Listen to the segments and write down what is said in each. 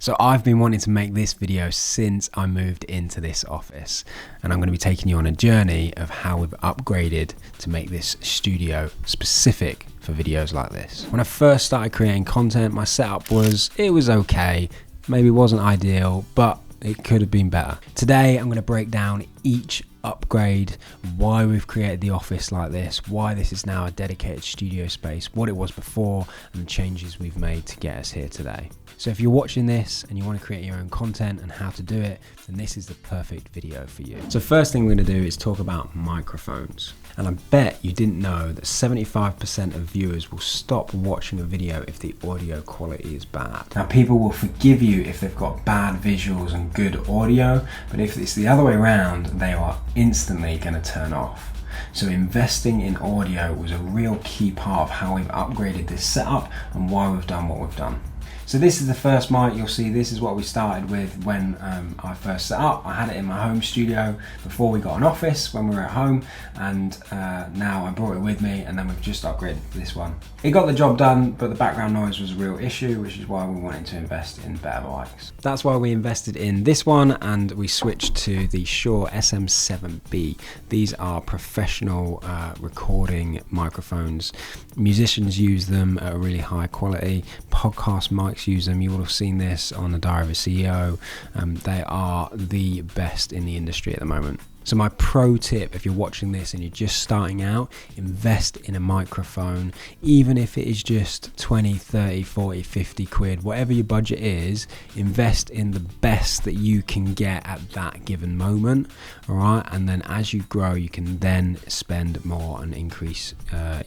So I've been wanting to make this video since I moved into this office, and I'm going to be taking you on a journey of how we've upgraded to make this studio specific for videos like this. When I first started creating content, my setup was okay, maybe wasn't ideal, but it could have been better. Today I'm going to break down each upgrade, why we've created the office like this, why this is now a dedicated studio space, what it was before, and the changes we've made to get us here today. So if you're watching this and you want to create your own content and how to do it, then this is the perfect video for you. So first thing we're going to do is talk about microphones. And I bet you didn't know that 75% of viewers will stop watching a video if the audio quality is bad. Now, people will forgive you if they've got bad visuals and good audio, but if it's the other way around, they are instantly going to turn off. So investing in audio was a real key part of how we've upgraded this setup and why we've done what we've done. So this is the first mic. You'll see this is what we started with when I first set up. I had it in my home studio before we got an office when we were at home, and now I brought it with me, and then we've just upgraded this one. It got the job done, but the background noise was a real issue, which is why we wanted to invest in better mics. That's why we invested in this one, and we switched to the Shure SM7B. These are professional recording microphones. Musicians use them at a really high quality. Podcast mics use them. You would have seen this on the Diary of a CEO. They are the best in the industry at the moment. So my pro tip, if you're watching this and you're just starting out, invest in a microphone, even if it is just 20, 30, 40, 50 quid, whatever your budget is, invest in the best that you can get at that given moment, all right? And then as you grow, you can then spend more and increase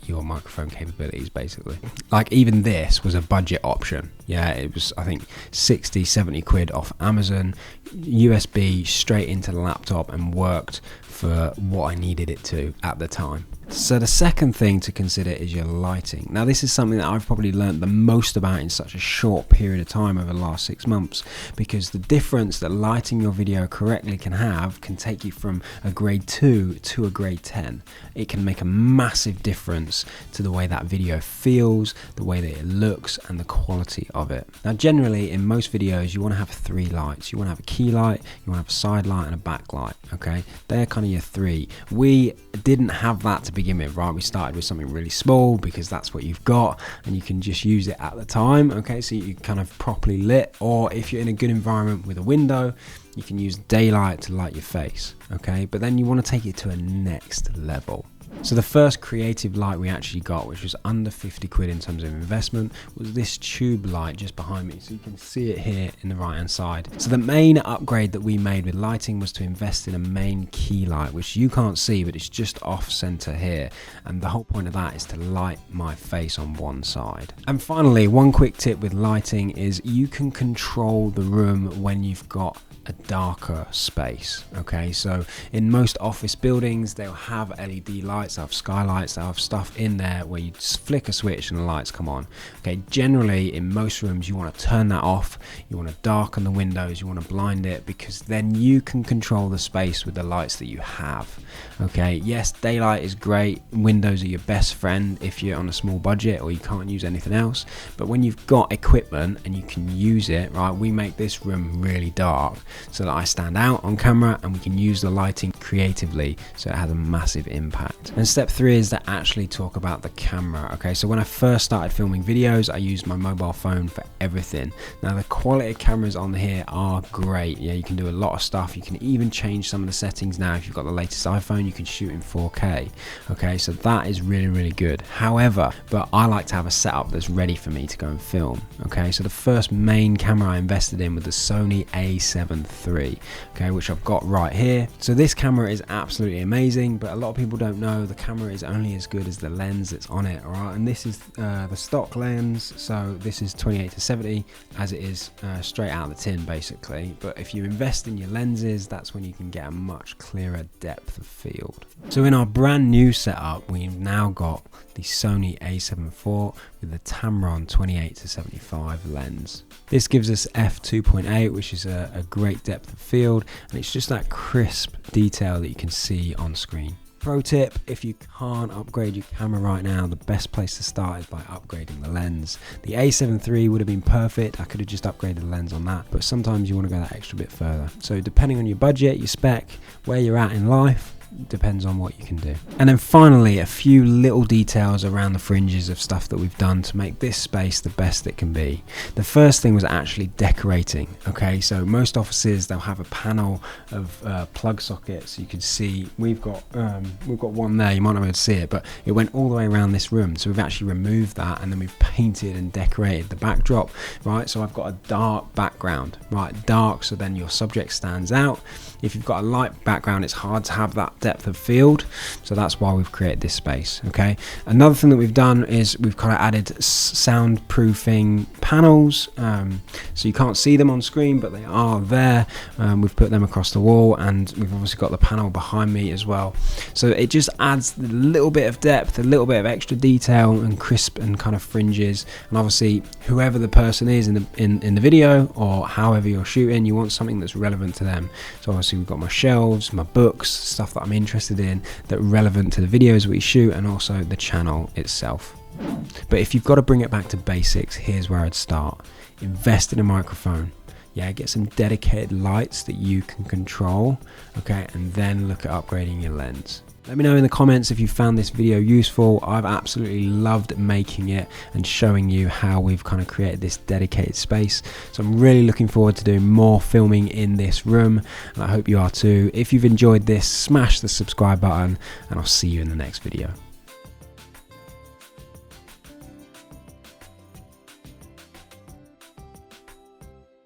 your microphone capabilities, basically. Like even this was a budget option. Yeah, it was, I think, 60, 70 quid off Amazon, USB straight into the laptop, and worked for what I needed it to at the time. So the second thing to consider is your lighting. Now this is something that I've probably learned the most about in such a short period of time over the last 6 months, because the difference that lighting your video correctly can have can take you from a grade 2 to a grade 10. It can make a massive difference to the way that video feels, the way that it looks, and the quality of it. Now generally in most videos you want to have 3 lights. You want to have a key light, you want to have a side light, and a backlight. Okay, they're kind of your 3. We didn't have that to begin with, right? We started with something really small because that's what you've got and you can just use it at the time. Okay, so you kind of properly lit, or if you're in a good environment with a window, you can use daylight to light your face. Okay, but then you want to take it to a next level. So the first creative light we actually got, which was under 50 quid in terms of investment, was this tube light just behind me. So you can see it here in the right hand side. So the main upgrade that we made with lighting was to invest in a main key light, which you can't see, but it's just off center here. And the whole point of that is to light my face on one side. And finally, one quick tip with lighting is you can control the room when you've got a darker space. Okay, so in most office buildings they'll have LED lights, they'll have skylights, they'll have stuff in there where you just flick a switch and the lights come on. Okay, generally in most rooms you want to turn that off, you want to darken the windows, you want to blind it, because then you can control the space with the lights that you have. Okay, yes, daylight is great, windows are your best friend if you're on a small budget or you can't use anything else, but when you've got equipment and you can use it, right, we make this room really dark so that I stand out on camera and we can use the lighting creatively, so it has a massive impact. And step 3 is to actually talk about the camera. Okay, so when I first started filming videos, I used my mobile phone for everything. Now the quality of cameras on here are great. Yeah, you can do a lot of stuff. You can even change some of the settings now. If you've got the latest iPhone, you can shoot in 4K. Okay, so that is really, really good. However, but I like to have a setup that's ready for me to go and film. Okay, so the first main camera I invested in was the Sony A7 III, okay, which I've got right here. So this camera is absolutely amazing, but a lot of people don't know the camera is only as good as the lens that's on it. All right, and this is the stock lens, so this is 28-70 as it is straight out of the tin basically. But if you invest in your lenses, that's when you can get a much clearer depth of field. So in our brand new setup, we've now got the Sony A7 IV with the Tamron 28-75 lens. This gives us f2.8, which is a great depth of field, and it's just that crisp detail that you can see on screen. Pro tip, if you can't upgrade your camera right now, the best place to start is by upgrading the lens. The A7 III would have been perfect. I could have just upgraded the lens on that, but sometimes you want to go that extra bit further. So depending on your budget, your spec, where you're at in life, depends on what you can do. And then finally, a few little details around the fringes of stuff that we've done to make this space the best it can be. The first thing was actually decorating. Okay, so most offices, they'll have a panel of plug sockets. You can see we've got one there. You might not be able to see it, but it went all the way around this room. So we've actually removed that, and then we've painted and decorated the backdrop, right? So I've got a dark background, right? Dark, so then your subject stands out. If you've got a light background, it's hard to have that depth of field, so that's why we've created this space. Okay, another thing that we've done is we've kind of added soundproofing panels, so you can't see them on screen, but they are there. We've put them across the wall, and we've obviously got the panel behind me as well, so it just adds a little bit of depth, a little bit of extra detail and crisp and kind of fringes. And obviously whoever the person is in the video, or however you're shooting, you want something that's relevant to them. So obviously we've got my shelves, my books, stuff that I'm interested in that are relevant to the videos we shoot, and also the channel itself. But if you've got to bring it back to basics, here's where I'd start. Invest in a microphone. Yeah, get some dedicated lights that you can control, okay, and then look at upgrading your lens. Let me know in the comments if you found this video useful. I've absolutely loved making it and showing you how we've kind of created this dedicated space. So I'm really looking forward to doing more filming in this room, and I hope you are too. If you've enjoyed this, smash the subscribe button, and I'll see you in the next video.